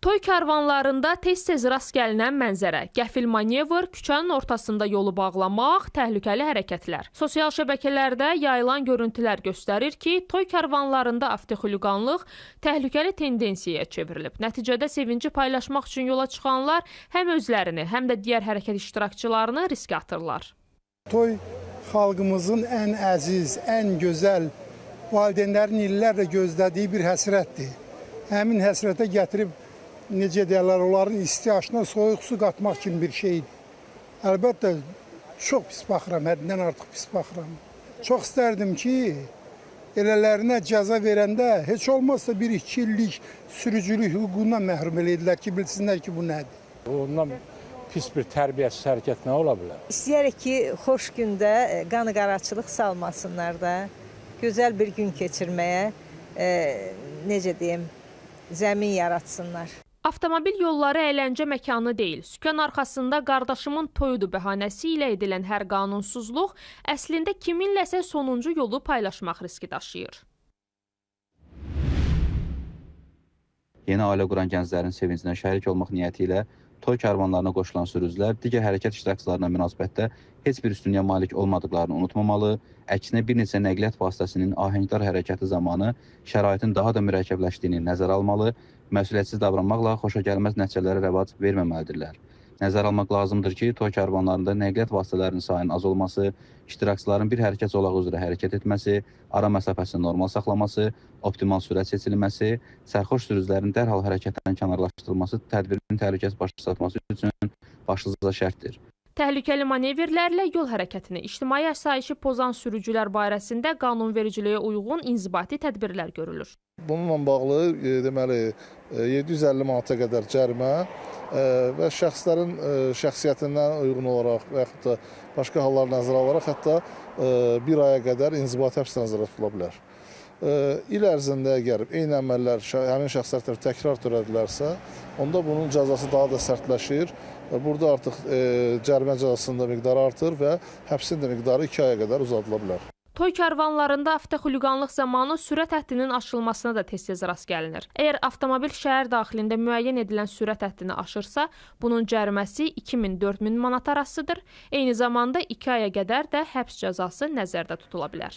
Toy karvanlarında tez-tez rast gəlinən mənzərə, qəfil manevr, küçənin ortasında yolu bağlamaq, təhlükəli hərəkətlər. Sosial şəbəkələrdə yayılan görüntülər göstərir ki, toy karvanlarında avtoxuliqanlıq təhlükəli tendensiyaya çevrilib. Nəticədə sevinci paylaşmaq üçün yola çıxanlar həm özlərini, həm də digər hərəkət iştirakçılarını riskə atırlar. Toy xalqımızın ən əziz, ən gözəl, valideynlərin illərlə gözlədiyi bir həsrətdir. Həmin həsrətə gətirib necə deyərlər, onların istiyaçına soyuq su qatmaq kimi bir şeydir. Əlbəttə, çox pis baxıram, həddindən artıq pis baxıram. Çox istərdim ki, elələrinə cəza verəndə heç olmazsa 1-2 illik sürücülük hüququndan məhrum eləyirlər ki, bilsinlər ki, bu nədir. Ondan pis bir tərbiyəsiz hərəkət nə ola bilər? İstəyərək ki, xoş gündə qanı-qaraçılıq salmasınlar da, gözəl bir gün keçirməyə, necə deyim, zəmin yaratsınlar. Avtomobil yolları əyləncə məkanı deyil. Sükan arxasında qardaşımın toyudur bəhanəsi ilə edilən hər qanunsuzluq əslində kiminləsə sonuncu yolu paylaşmaq riski daşıyır. Yeni ailə quran gənclərin sevincinə şərik olmaq niyyəti ilə toy karvanlarına qoşulan sürücülər digər hərəkət iştirakçılarına münasibətdə heç bir üstünlüyə malik olmadıqlarını unutmamalı, əksinə bir neçə nəqliyyat vasitəsinin ahəngdar hərəkəti zamanı şəraitin daha da mürəkkəbləşdiyini nəzərə almalı, məsuliyyətsiz davranmaqla xoşagəlməz nəticələrə rəvac verməməlidirlər. Nəzərə almaq lazımdır ki, toy karvanlarında nəqliyyat vasitələrinin sayının az olması, iştirakçıların bir hərəkət zolağı üzrə hərəkət etməsi, ara məsafəsini normal saxlaması, optimal sürət seçilməsi, sərxoş sürücülərin dərhal hərəkətdən kənarlaşdırılması tədbirin təhlükəsiz başlatması üçün başlıca şərtdir. Təhlükəli manevrlərlə yol hərəkətini, ictimai əsayişi pozan sürücülər barəsində qanunvericiliyə uyğun inzibati tədbirlər görülür. Bununla bağlı deməli 750 manata qədər cərimə və şəxslərin şəxsiyyətindən uyğun olaraq və yaxud da başqa hallar nəzərə alaraq hətta bir aya qədər inzibati həbs nəzərdə tutula bilər. İl ərzində əgər eyni əməllər həmin şəxslər tərəfindən təkrar törədilərsə, onda bunun cəzası daha da sərtləşir. Burada artıq cərimə cəzasının da miqdarı artır və həbsin də miqdarı 2 aya qədər uzadıla bilər. Toy karvanlarında avtoxuliqanlıq zamanı sürət həddinin aşılmasına da tez-tez rast gəlinir. Əgər avtomobil şəhər daxilində müəyyən edilən sürət həddini aşırsa, bunun cəriməsi 2000-4000 manat arasıdır. Eyni zamanda 2 aya qədər də həbs cəzası nəzərdə tutula bilər.